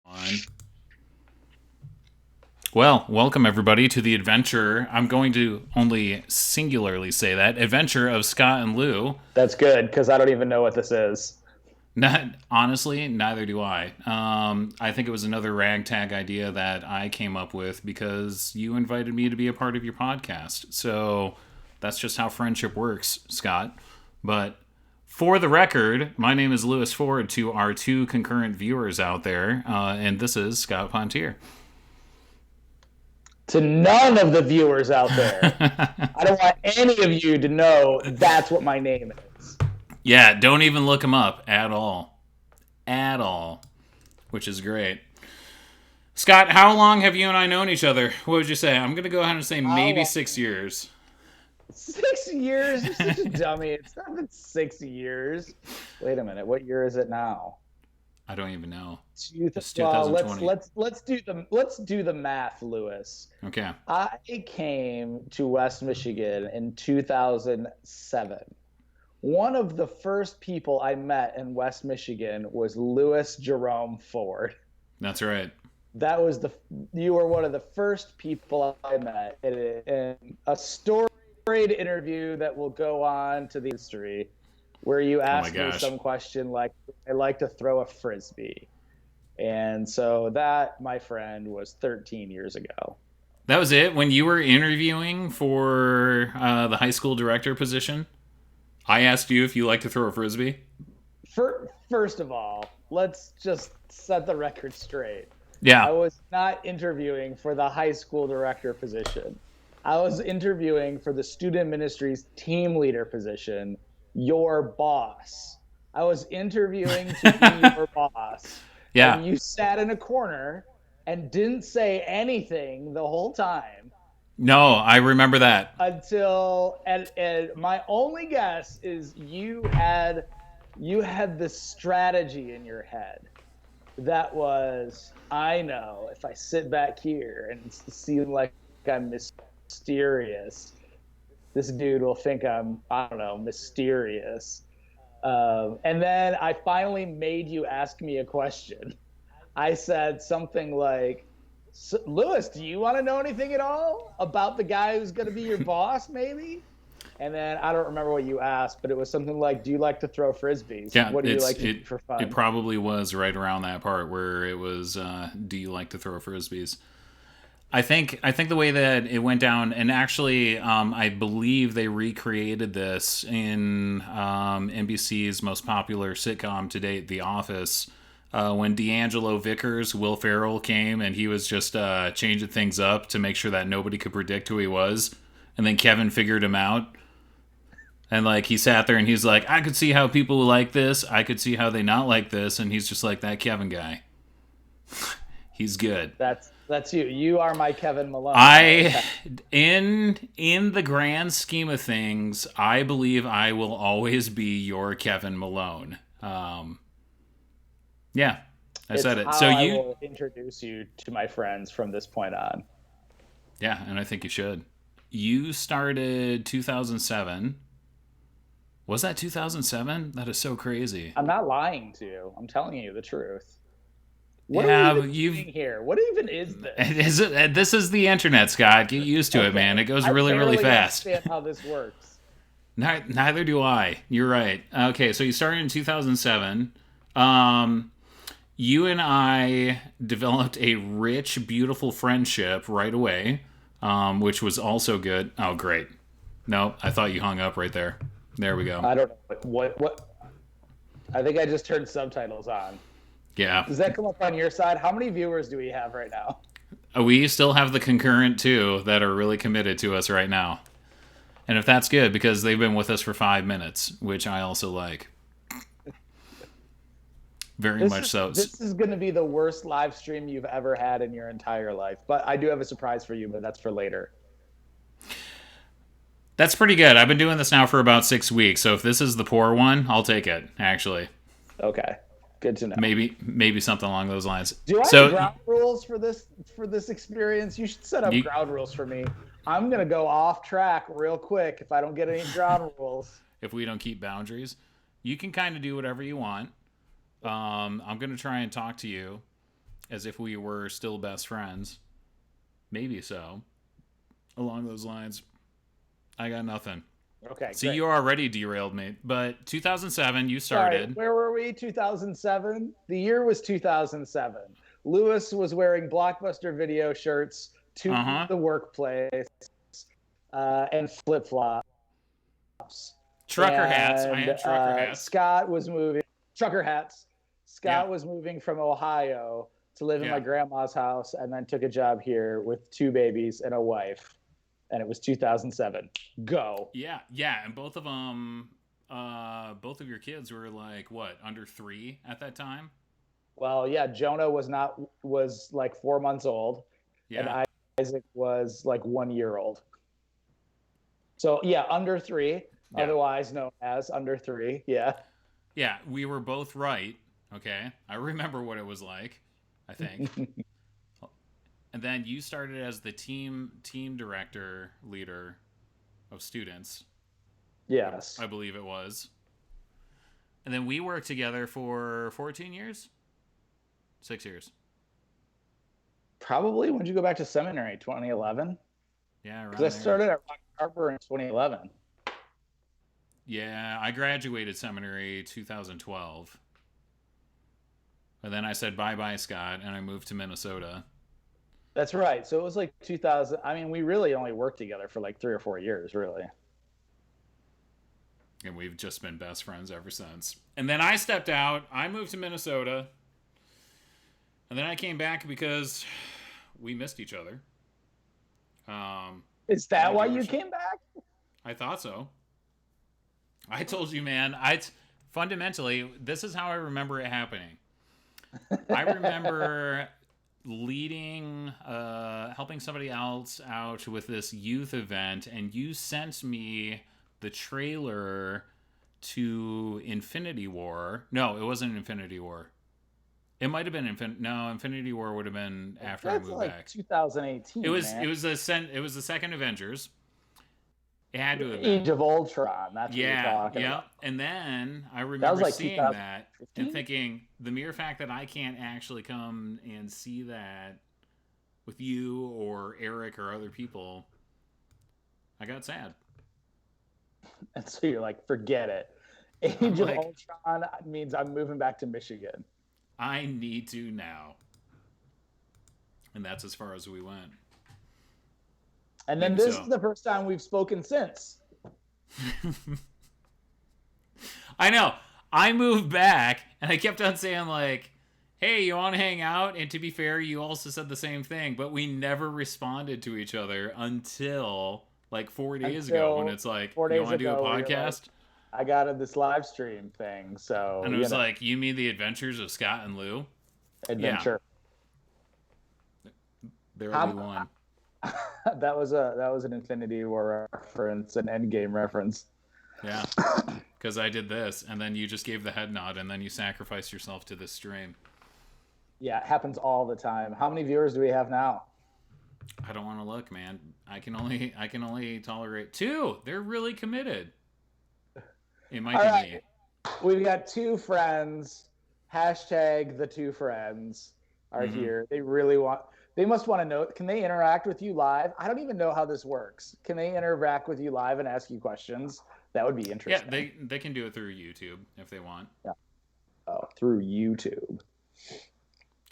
On. Well, welcome everybody to the adventure. I'm going to only singularly say that adventure of Scott and Lou. That's good because I don't even know what this is. Not honestly, neither do I. I think it was another ragtag idea that I came up with because you invited me to be a part of your podcast. So that's just how friendship works, Scott. But for the record, my name is Lewis Ford to our two concurrent viewers out there, and this is Scott Pontier. To none of the viewers out there, I don't want any of you to know that's what my name is. Yeah, don't even look him up at all. At all. Which is great. Scott, how long have you and I known each other? What would you say? I'm going to go ahead and say How maybe long? 6 years. 6 years? You're such a dummy. It's not been 6 years. Wait a minute. What year is it now? I don't even know. It's Well, 2020. let's do the math, Lewis. Okay. I came to West Michigan in 2007. One of the first people I met in West Michigan was Louis Jerome Ford. That's right. That was the You were one of the first people I met in a storied interview that will go on to the history, where you Oh my asked me gosh. some question like, "I like to throw a frisbee," and so that, my friend, was 13 years ago. That was it? When you were interviewing for the high school director position, I asked you if you like to throw a frisbee? First of all, let's just set the record straight. I Yeah. was not interviewing for the high school director position. I was interviewing for the student ministries team leader position, your boss. I was interviewing to be your boss. Yeah. And you sat in a corner and didn't say anything the whole time No, I remember that. and my only guess is you had this strategy in your head that was, I know if I sit back here and seem like I'm mysterious, this dude will think I'm, I don't know, mysterious. And then I finally made you ask me a question. I said something like, Lewis, do you want to know anything at all about the guy who's going to be your boss, maybe? And then I don't remember what you asked, but it was something like, do you like to throw frisbees? Yeah, What do you it's like to it do for it fun? probably was right around that part where it was do you like to throw frisbees? I think the way that it went down, and actually, I believe they recreated this in NBC's most popular sitcom to date, The Office. When D'Angelo Vickers, Will Ferrell came, and he was just changing things up to make sure that nobody could predict who he was, and then Kevin figured him out, and like he sat there and he's like, I could see how people like this, I could see how they not like this, and he's just like that Kevin guy. He's good. That's you. You are my Kevin Malone. I know I that. in the grand scheme of things, I believe I will always be your Kevin Malone. Yeah, I It's said it. So how I you, will introduce you to my friends from this point on. yeah, and I think you should. You started 2007. Was that 2007? That is so crazy. I'm not lying to you. I'm telling you the truth. What are we Yeah, even but you've doing here? What even is this? this is the internet, Scott. Get used to it, man. Okay. It goes I really, really barely fast. understand how this works. Neither do I. You're right. Okay, so you started in 2007. Um, you and I developed a rich, beautiful friendship right away, which was also good. Oh, great. No, I thought you hung up right there. There we go. I don't know what. I think I just turned subtitles on. Yeah. Does that come up on your side? How many viewers do we have right now? We still have the concurrent two that are really committed to us right now. And if that's good, because they've been with us for 5 minutes, which I also like. Very This much is so. this is going to be the worst live stream you've ever had in your entire life. But I do have a surprise for you, but that's for later. That's pretty good. I've been doing this now for about 6 weeks, so if this is the poor one, I'll take it, actually. Okay, good to know. Maybe something along those lines. Do I have So ground rules for this experience? You should set up you, ground rules for me. I'm gonna go off track real quick if I don't get any ground rules. if we don't keep boundaries, you can kind of do whatever you want. I'm going to try and talk to you as if we were still best friends. Maybe so. Along those lines, I got nothing. Okay, See, great. you already derailed me. But 2007, you Sorry, started. where were we? 2007. The year was 2007. Lewis was wearing Blockbuster Video shirts Uh to huh. the workplace and flip flops. Trucker hats. I And had trucker hats. Scott was moving, trucker hats. Yeah. Scott was moving from Ohio to live in my Yeah. grandma's house and then took a job here with two babies and a wife. And it was 2007. Go. Yeah. Yeah. And both of your kids were like, what, under 3 at that time? Well, yeah, Jonah was like 4 months old, and Yeah. Isaac was like 1 year old. So yeah, under three, Yeah. otherwise known as under three. Yeah. Yeah. We were both right. Okay. I remember what it was like, I think. And then you started as the team director leader of students. Yes. I believe it was. And then we worked together for 14 years? 6 years. Probably when did you go back to seminary? 2011? Yeah, Because I around there. started at Rock Harbor in 2011. Yeah, I graduated seminary 2012. And then I said bye bye, Scott, and I moved to Minnesota. That's right. So it was like 2000. I mean, we really only worked together for like 3 or 4 years, really. And we've just been best friends ever since. And then I stepped out. I moved to Minnesota. And then I came back because we missed each other. Is In that the why you dealership. came back? I thought so. I told you, man. I fundamentally, this is how I remember it happening. I remember helping somebody else out with this youth event, and you sent me the trailer to Infinity War. No, it wasn't Infinity War. It might have been No, Infinity War would have been after I That's moved like back. 2018, It man. was the second Avengers. It had to have been. Age of Ultron. That's what you're Yeah, talking yeah. about. And then I That was remember like seeing that and 2015. thinking the mere fact that I can't actually come and see that with you or Eric or other people, I got sad. And so you're like, forget it. I'm Age of like, Ultron means I'm moving back to Michigan. I need to now. And that's as far as we went. And then Maybe this is so. the first time we've spoken since. I know. I moved back and I kept on saying, like, hey, you want to hang out? And to be fair, you also said the same thing, but we never responded to each other until like 4 days ago when Until it's like, four you days want to do a ago, where you're like, podcast? I got in this live stream thing. So, And it was like, you mean the adventures of Scott&Lou? Yeah, adventure. there will be How, one. that was an Infinity War reference, an Endgame reference. Yeah, because I did this, and then you just gave the head nod, and then you sacrificed yourself to this stream. Yeah, it happens all the time. How many viewers do we have now? I don't want to look, man. I can only tolerate two. They're really committed. It might All be right. me. We've got two friends. Hashtag the two friends are Hmm. here. They must want to know. Can they interact with you live? I don't even know how this works. Can they interact with you live and ask you questions? That would be Yeah, interesting. they can do it through YouTube if they want. Yeah. Oh, through YouTube.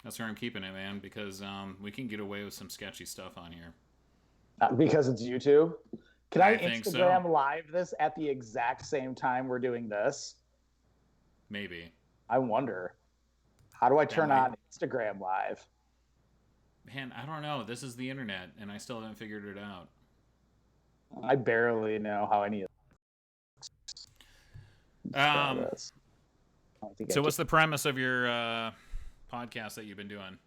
That's where I'm keeping it, man, because we can get away with some sketchy stuff on here. Because it's YouTube. Can I I think so. Instagram live this at the exact same time we're doing this? Maybe. I wonder. How do I That turn might. on Instagram live? Man, I don't know. This is the internet, and I still haven't figured it out. I barely know how any of Um. this. I don't think I So, do. what's the premise of your podcast that you've been doing?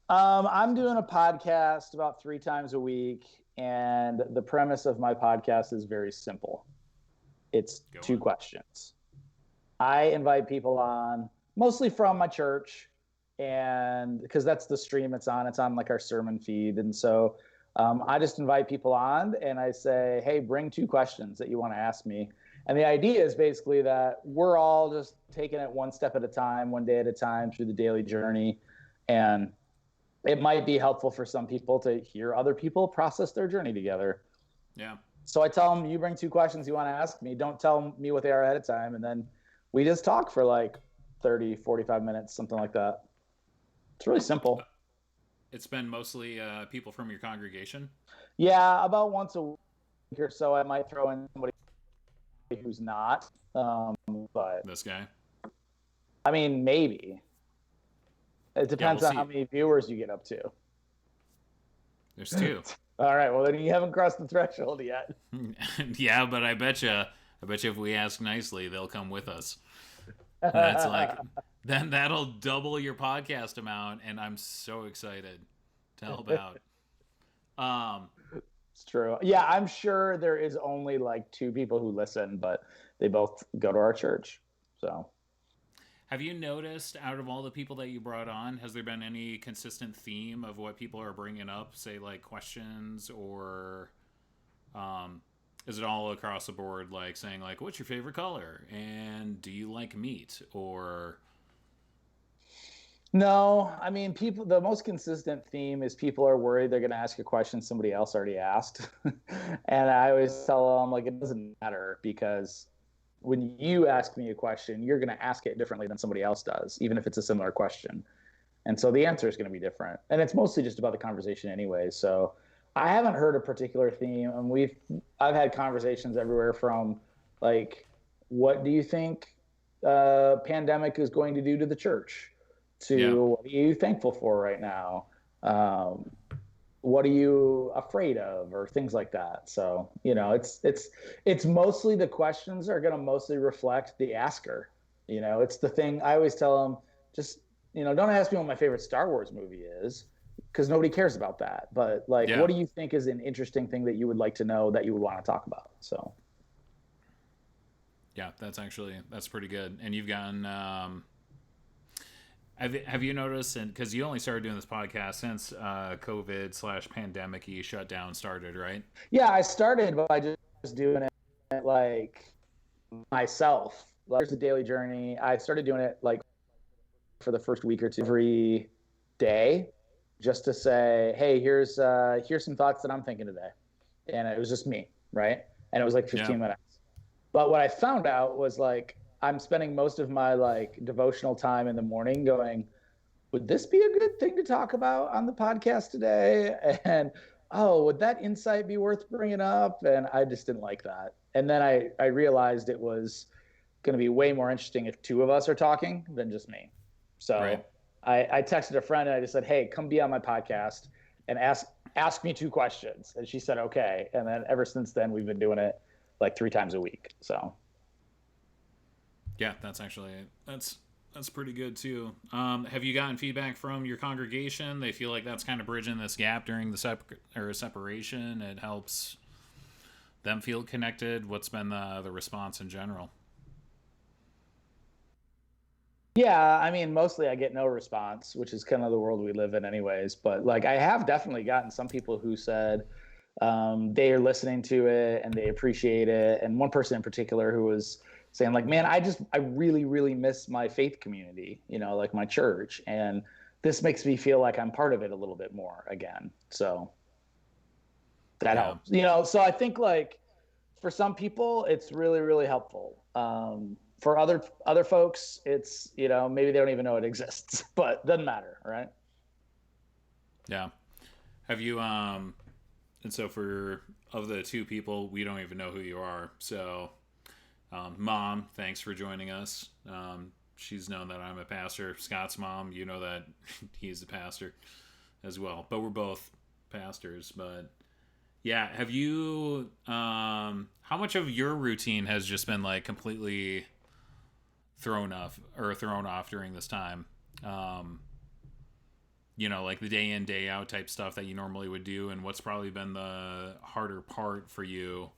I'm doing a podcast about 3 times a week, and the premise of my podcast is very simple. It's Go two on. questions. I invite people on, mostly from my church, and because that's the stream it's on like our sermon feed. And so I just invite people on and I say, hey, bring 2 questions that you want to ask me. And the idea is basically that we're all just taking it one step at a time, one day at a time through the daily journey. And it might be helpful for some people to hear other people process their journey together. Yeah. So I tell them, you bring 2 questions you want to ask me. Don't tell me what they are ahead of time. And then we just talk for like 30, 45 minutes, something like that. It's really simple. It's been mostly people from your congregation. Yeah, about once a week or so, I might throw in somebody who's not. But This guy. I mean, maybe. It Yeah, we'll depends on how see. many viewers you get up to. There's two. All right. Well, then you haven't crossed the threshold yet. Yeah, but I bet you if we ask nicely, they'll come with us. That's like, then that'll double your podcast amount, and I'm so excited to help out. Um, It's true. Yeah, I'm sure there is only like 2 people who listen, but they both go to our church. So, have you noticed out of all the people that you brought on, has there been any consistent theme of what people are bringing up? Say like questions, or is it all across the board? Like saying like, "What's your favorite color?" and "Do you like meat?" or no, I mean, people, the most consistent theme is people are worried they're going to ask a question somebody else already asked. And I always tell them, like, it doesn't matter because when you ask me a question, you're going to ask it differently than somebody else does, even if it's a similar question. And so the answer is going to be different. And it's mostly just about the conversation anyway. So I haven't heard a particular theme. And I've had conversations everywhere from like, what do you think pandemic is going to do to the church? yeah, To what are you thankful for right now? Um, what are you afraid of, or things like that. So it's mostly the questions are going to mostly reflect the asker. It's the thing I always tell them, just don't ask me what my favorite Star Wars movie is, because nobody cares about that. But like, what yeah, do you think is an interesting thing that you would like to know that you would want to talk about? So yeah. That's pretty good. And you've gotten have you noticed, and because you only started doing this podcast since COVID/pandemic shutdown started, right? yeah, I started by just doing it like myself. Like, here's the daily journey. I started doing it like for the first week or two every day, just to say, hey, here's some thoughts that I'm thinking today. And it was just me, right? And it was like Yeah, 15 minutes. But what I found out was like I'm spending most of my like devotional time in the morning going, would this be a good thing to talk about on the podcast today? And oh, would that insight be worth bringing up? And I just didn't like that. And then I realized it was going to be way more interesting if 2 of us are talking than just me. right. So I texted a friend and I just said, hey, come be on my podcast and ask me 2 questions. And she said, okay. And then ever since then, we've been doing it like 3 times a week. So Yeah, that's pretty good too. Have you gotten feedback from your congregation? They feel like that's kind of bridging this gap during the separation. It helps them feel connected. What's been the response in general? yeah, I mean, mostly I get no response, which is kind of the world we live in, anyways. But like, I have definitely gotten some people who said they are listening to it and they appreciate it. And one person in particular who was saying, like, man, I really, really miss my faith community, like my church. And this makes me feel like I'm part of it a little bit more again. So that Yeah, helps, So I think like for some people, it's really, really helpful. For other folks, it's maybe they don't even know it exists, but doesn't matter, right? yeah. Have you And so for of the two people, we don't even know who you are. So, mom, thanks for joining us. She's known that I'm a pastor. Scott's mom, you know that he's a pastor as well. But we're both pastors. But yeah, have you? How much of your routine has just been like completely thrown off during this time? Um, like the day in, day out type stuff that you normally would do, and what's probably been the harder part for you?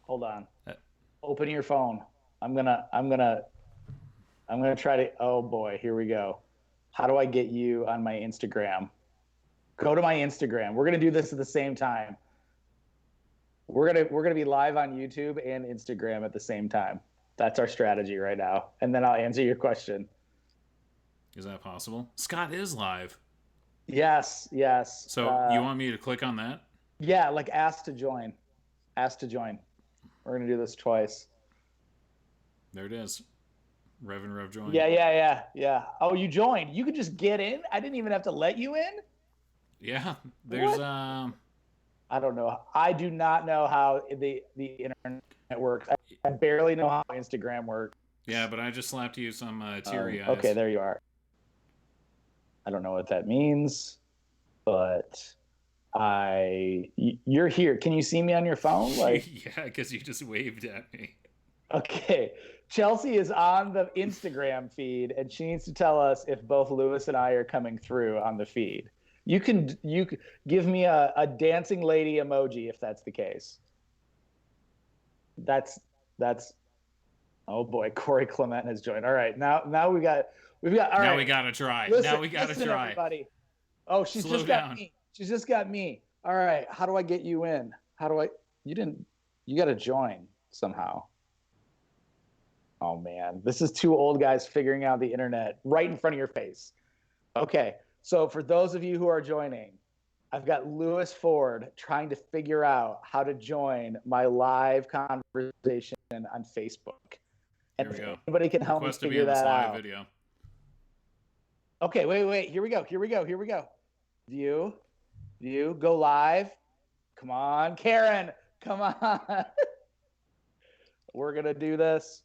Hold on. Uh, Open your phone. I'm gonna try to. Oh boy, here we go. How do I get you on my Instagram? Go to my Instagram. We're gonna do this at the same time. We're gonna be live on YouTube and Instagram at the same time. That's our strategy right now. And then I'll answer your question. Is that possible? Scott is live. Yes, yes. So you want me to click on that? Yeah, like ask to join. Ask to join. We're gonna do this twice. There it is. Rev and Rev join. Yeah. Oh, you joined. You could just get in. I didn't even have to let you in. Yeah, there's What? I don't know. I do not know how the internet works. I barely know how Instagram works. Yeah, but I just slapped you some teary Okay, eyes. there you are. I don't know what that means, but you're here. Can you see me on your phone? Like, Yeah, because you just waved at me. okay. Chelsea is on the Instagram feed, and she needs to tell us if both Lewis and I are coming through on the feed. You can give me a dancing lady emoji if that's the case. That's oh boy, Corey Clement has joined. All right, now we've got all Now right. we gotta try. Listen, Now we gotta listen, try. everybody. Oh, she's Slow just got down. me. She's just got me. All right, how do I get you in? How do I? You didn't. You got to join somehow. Oh man, this is two old guys figuring out the internet right in front of your face. Okay, so for those of you who are joining, I've got Lewis Ford trying to figure out how to join my live conversation on Facebook. And Here we if go. anybody can help me Request to be figure in this that live out. video. Okay, wait. Here we go. View, go live. Come on, Karen. Come on. We're going to do this.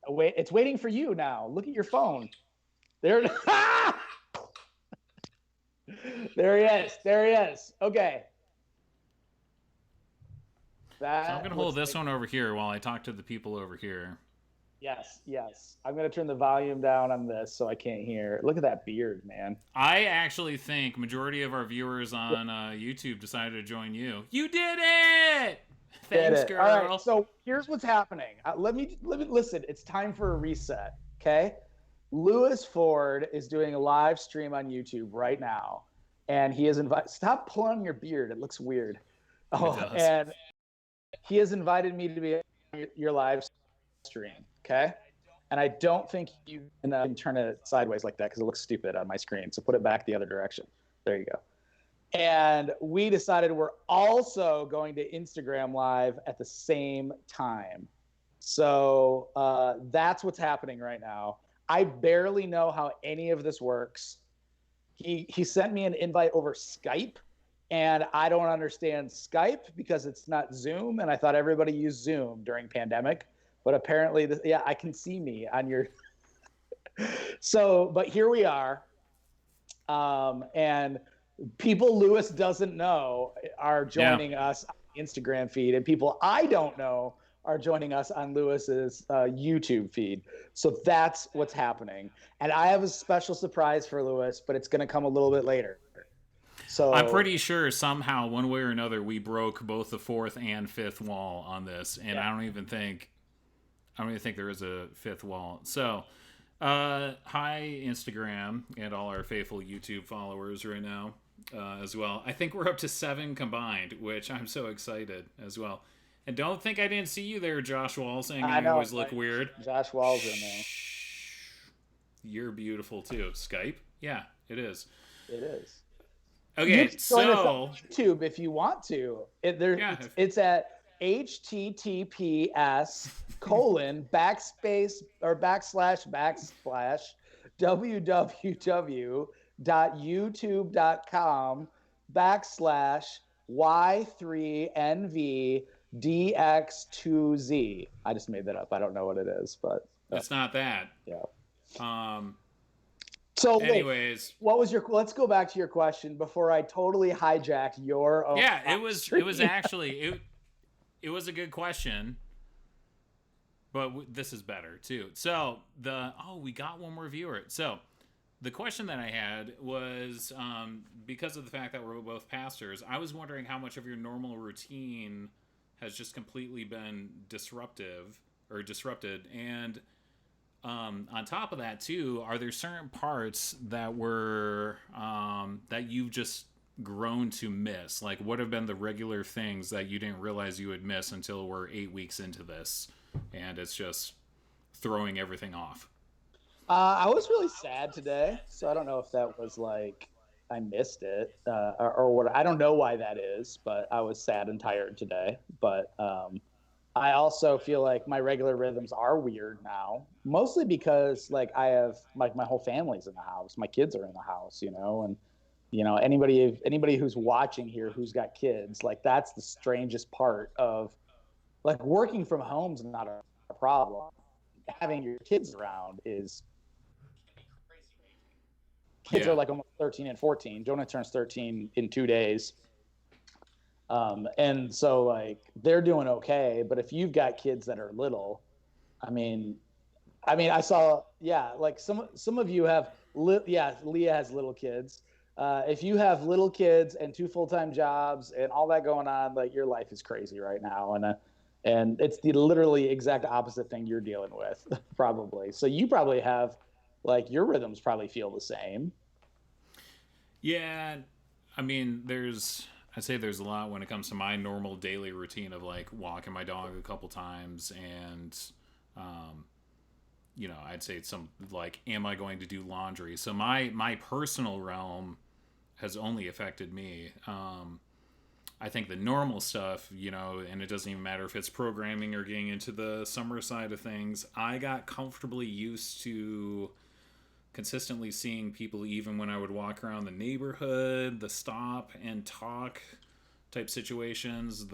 Wait, it's waiting for you now. Look at your phone. There, there he is. There he is. Okay. So I'm gonna That hold looks this like one over here while I talk to the people over here. yes. I'm gonna turn the volume down on this so I can't hear. Look at that beard, man. I actually think majority of our viewers on YouTube decided to join you. You did it! Did Thanks, it. All right. girl. So here's what's happening. Let me listen. It's time for a reset. Okay. Lewis Ford is doing a live stream on YouTube right now, and he is invited. Stop pulling your beard; it looks weird. It Oh, does. and he has invited me to be on your live stream. Okay, and I don't think you can turn it sideways like that because it looks stupid on my screen. So put it back the other direction. There you go. And we decided we're also going to Instagram Live at the same time. So that's what's happening right now. I barely know how any of this works. He sent me an invite over Skype, and I don't understand Skype because it's not Zoom, and I thought everybody used Zoom during pandemic, but apparently, yeah, I can see me on your. So, but here we are, and people Lewis doesn't know are Yeah. joining us on the Instagram feed, and people I don't know are joining us on Lewis's YouTube feed. So that's what's happening. And I have a special surprise for Lewis, but it's going to come a little bit later. I'm So pretty sure somehow, one way or another, we broke both the fourth and fifth wall on this, and yeah, I don't even think there is a fifth wall. So, hi Instagram and all our faithful YouTube followers right now, as well. I think we're up to 7 combined, which I'm so excited as well. And don't think I didn't see you there, Josh Wall, saying I you know, always look right? weird. Josh Wall's in there. You're beautiful too. Skype? Yeah, it is. It is. You Okay, can join us on so YouTube if you want to. yeah, It's at https:// www.youtube.com/y3nvdx2z. I just made that up. I don't know what it is, but it's not that. yeah. Um, So wait, anyways, what was your? Let's go back to your question before I totally hijack your own. yeah, it was actually it was a good question, but this is better too. So we got one more viewer. So the question that I had was because of the fact that we're both pastors, I was wondering how much of your normal routine has just completely been disrupted, and on top of that too, are there certain parts that were that you've just grown to miss? Like, what have been the regular things that you didn't realize you would miss until we're 8 weeks into this, and it's just throwing everything off? I was really sad today, so I don't know if that was like I missed it or what. I don't know why that is, but I was sad and tired today. But I also feel like my regular rhythms are weird now, mostly because like I have like my whole family's in the house, my kids are in the house, and anybody who's watching here who's got kids, like that's the strangest part of like working from home's not a problem. Having your kids around is kids are Yeah. like almost 13 and 14. Jonah turns 13 in 2 days. And so like they're doing okay. But if you've got kids that are little, I mean, I saw, yeah, like some of you have, yeah, Leah has little kids. If you have little kids and two full-time jobs and all that going on, like your life is crazy right now, and it's the literally exact opposite thing you're dealing with, probably. So you probably have, like, your rhythms probably feel the same. Yeah. I mean, I'd say there's a lot when it comes to my normal daily routine of like walking my dog a couple times and, um, I'd say it's some like, am I going to do laundry? So my personal realm has only affected me. I think the normal stuff, and it doesn't even matter if it's programming or getting into the summer side of things, I got comfortably used to consistently seeing people even when I would walk around the neighborhood, the stop and talk type situations,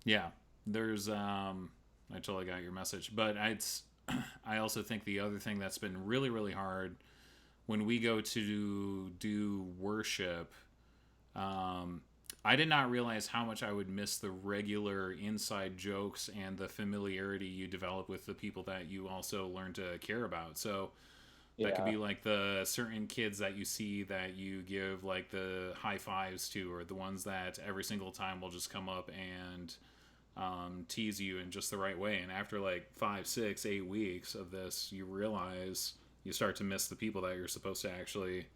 yeah, there's I totally got your message, but I also think the other thing that's been really really hard when we go to do worship, um, I did not realize how much I would miss the regular inside jokes and the familiarity you develop with the people that you also learn to care about. So that could Yeah. be like the certain kids that you see that you give like the high fives to, or the ones that every single time will just come up and tease you in just the right way. And after like 5, 6, 8 weeks of this, you realize you start to miss the people that you're supposed to actually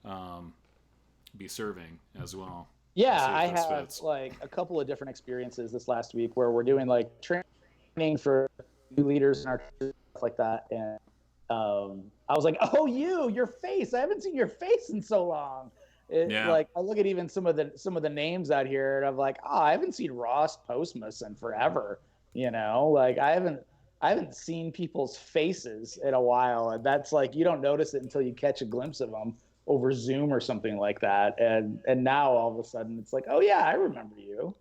um, be serving as well, and Yeah, see if I this have fits. like a couple of different experiences this last week where we're doing like training for new leaders in our church, stuff like that. And I was like, "Oh, your face! I haven't seen your face in so long." Yeah. Like I look at even some of the names out here, and I'm like, "Oh, I haven't seen Ross Postmus in forever." Like I haven't seen people's faces in a while, and that's like you don't notice it until you catch a glimpse of them over Zoom or something like that. And now all of a sudden it's like, oh yeah, I remember you.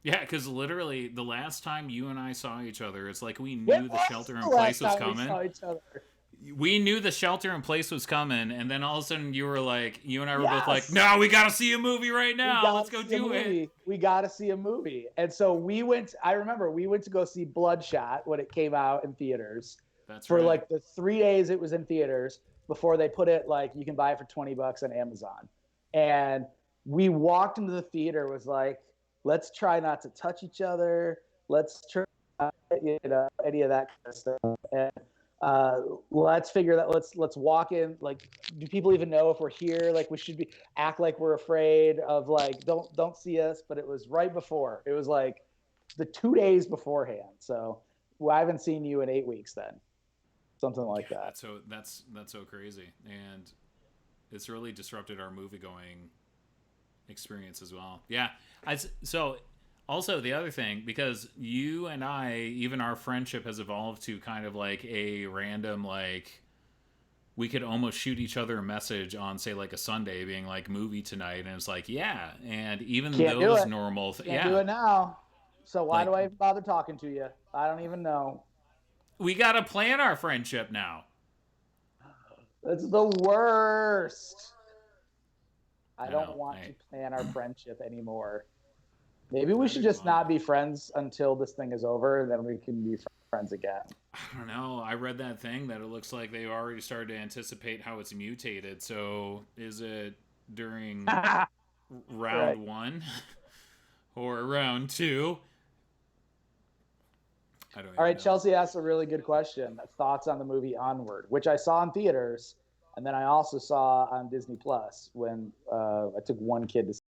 Yeah, because literally the last time you and I saw each other, it's like we When knew the was shelter in the place last was time we coming. saw each other? We knew the shelter in place was coming, and then all of a sudden you and I were both like, Yes. no, we gotta see a movie right We now. got Let's to go see a do it. movie. We got to see a movie. And so I remember we went to go see Bloodshot when it came out in theaters That's for right. like the 3 days it was in theaters before they put it like you can buy it for $20 on Amazon. And we walked into the theater, was like, let's try not to touch each other. Let's try, any of that kind of stuff. And uh, let's figure that. Let's walk in. Like, do people even know if we're here? Like, we should be act like we're afraid of like don't see us. But it was right before. It was like the 2 days beforehand. So well, I haven't seen you in 8 weeks. Then something Yeah, like that. that's so crazy, and it's really disrupted our movie going experience as well. Yeah, so also the other thing, because you and I, even our friendship has evolved to kind of like a random like, we could almost shoot each other a message on say like a Sunday being like movie tonight, and it's like, yeah, and even Can't do those it. Can't do yeah, it now. So why like do I bother talking to you? I don't even know. we gotta plan our friendship now. It's the worst. I I don't know. want to plan our friendship anymore. Maybe we Neither should do just I. not be friends until this thing is over, and then we can be friends again. I don't know. I read that thing that it looks like they already started to anticipate how it's mutated. So is it during round Right. one or round two? I don't All even right. know. Chelsea asked a really good question. Thoughts on the movie Onward, which I saw in theaters, and then I also saw on Disney Plus when I took one kid to